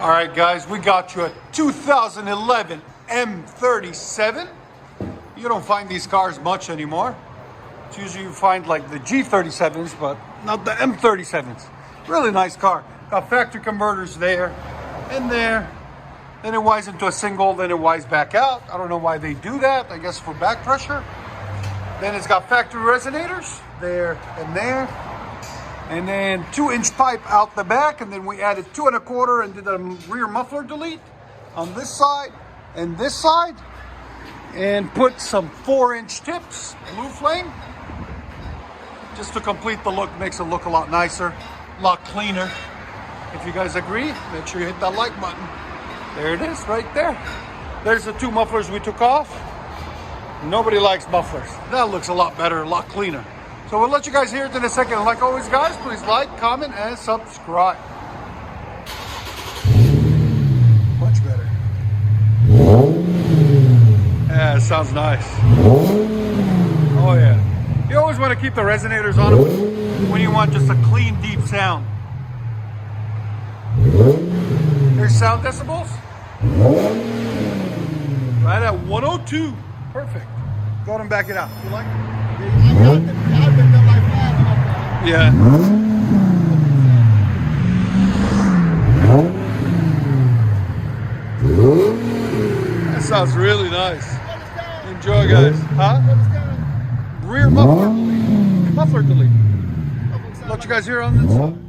All right, guys, we got you a 2011 M37. You don't find these cars much anymore. It's usually you find like the G37s, but not the M37s. Really nice car. Got factory converters there and there. Then it winds into a single, then it winds back out. I don't know why they do that. I guess for back pressure. Then it's got factory resonators there and there. And then 2-inch pipe out the back, and then we added 2 1/4 and did a rear muffler delete on this side and this side, and put some 4-inch tips, blue flame, just to complete the look. Makes it look a lot nicer, a lot cleaner. If you guys agree, make sure you hit that like button. There it is, right there. There's the 2 mufflers we took off. Nobody likes mufflers. That looks a lot better, a lot cleaner. So we'll let you guys hear it in a second. And like always, guys, please like, comment, and subscribe. Much better. Yeah, it sounds nice. Oh, yeah. You always want to keep the resonators on when you want just a clean, deep sound. Here's sound decibels. Right at 102. Perfect. Go ahead and back it out. You like it? Yeah. That sounds really nice. Enjoy, guys. Huh? Rear muffler delete. Muffler delete. Let you guys hear on this side.